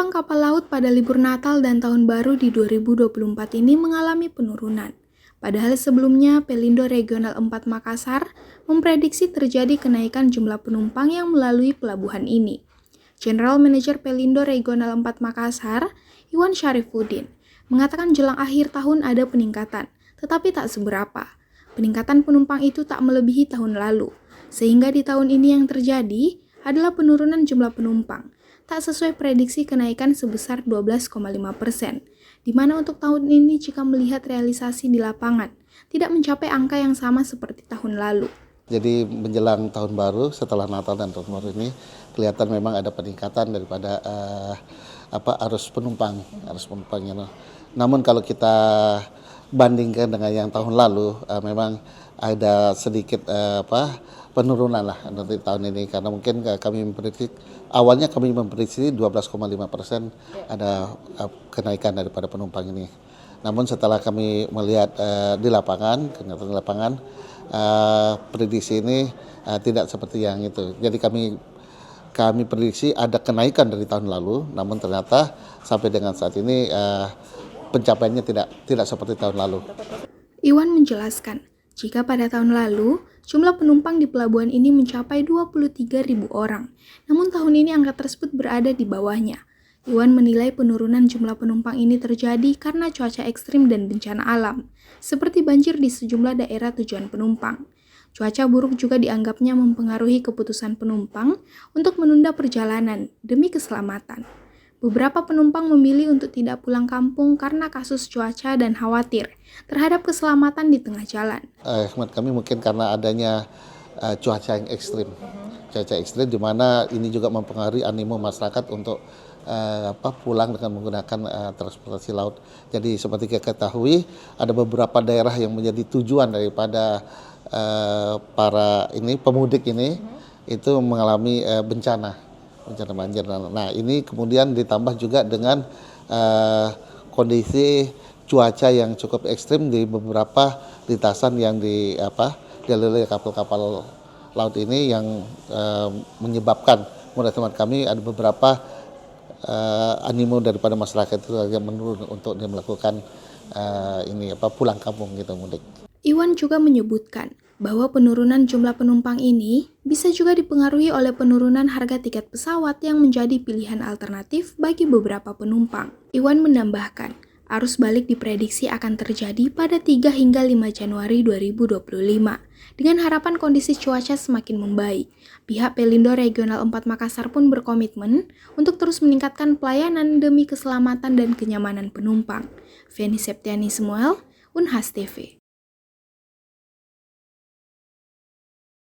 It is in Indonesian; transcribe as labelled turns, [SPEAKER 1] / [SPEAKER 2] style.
[SPEAKER 1] Penumpang kapal laut pada libur Natal dan Tahun Baru di 2024 ini mengalami penurunan. Padahal sebelumnya, Pelindo Regional 4 Makassar memprediksi terjadi kenaikan jumlah penumpang yang melalui pelabuhan ini. General Manager Pelindo Regional 4 Makassar, Iwan Syarifuddin, mengatakan jelang akhir tahun ada peningkatan, tetapi tak seberapa. Peningkatan penumpang itu tak melebihi tahun lalu, sehingga di tahun ini yang terjadi adalah penurunan jumlah penumpang, tak sesuai prediksi kenaikan sebesar 12,5%, di mana untuk tahun ini jika melihat realisasi di lapangan, tidak mencapai angka yang sama seperti tahun lalu.
[SPEAKER 2] Jadi menjelang tahun baru, setelah Natal dan tahun baru ini, kelihatan memang ada peningkatan daripada arus penumpangnya. Namun kalau kita bandingkan dengan yang tahun lalu, memang ada sedikit penurunan lah nanti tahun ini, karena mungkin kami memprediksi 12,5% ada kenaikan daripada penumpang ini. Namun setelah kami melihat kenyataan di lapangan, prediksi ini tidak seperti yang itu. Jadi kami prediksi ada kenaikan dari tahun lalu, namun ternyata sampai dengan saat ini pencapaiannya tidak seperti tahun lalu.
[SPEAKER 1] Iwan menjelaskan, jika pada tahun lalu, jumlah penumpang di pelabuhan ini mencapai 23.000 orang, namun tahun ini angka tersebut berada di bawahnya. Iwan menilai penurunan jumlah penumpang ini terjadi karena cuaca ekstrim dan bencana alam, seperti banjir di sejumlah daerah tujuan penumpang. Cuaca buruk juga dianggapnya mempengaruhi keputusan penumpang untuk menunda perjalanan demi keselamatan. Beberapa penumpang memilih untuk tidak pulang kampung karena kasus cuaca dan khawatir terhadap keselamatan di tengah jalan.
[SPEAKER 2] Hemat kami mungkin karena adanya cuaca yang ekstrim. Cuaca ekstrim di mana ini juga mempengaruhi animo masyarakat untuk pulang dengan menggunakan transportasi laut. Jadi seperti kita ketahui, ada beberapa daerah yang menjadi tujuan daripada para pemudik ini itu mengalami bencana banjir. Nah, ini kemudian ditambah juga dengan kondisi cuaca yang cukup ekstrim di beberapa lintasan yang dilalui kapal-kapal laut ini, yang menyebabkan menurut teman kami ada beberapa animo daripada masyarakat itu agak menurun untuk melakukan pulang kampung gitu, mudik.
[SPEAKER 1] Iwan juga menyebutkan bahwa penurunan jumlah penumpang ini bisa juga dipengaruhi oleh penurunan harga tiket pesawat yang menjadi pilihan alternatif bagi beberapa penumpang. Iwan menambahkan, arus balik diprediksi akan terjadi pada 3 hingga 5 Januari 2025. Dengan harapan kondisi cuaca semakin membaik, pihak Pelindo Regional 4 Makassar pun berkomitmen untuk terus meningkatkan pelayanan demi keselamatan dan kenyamanan penumpang. Feni Septiani Samuel, Unhas TV.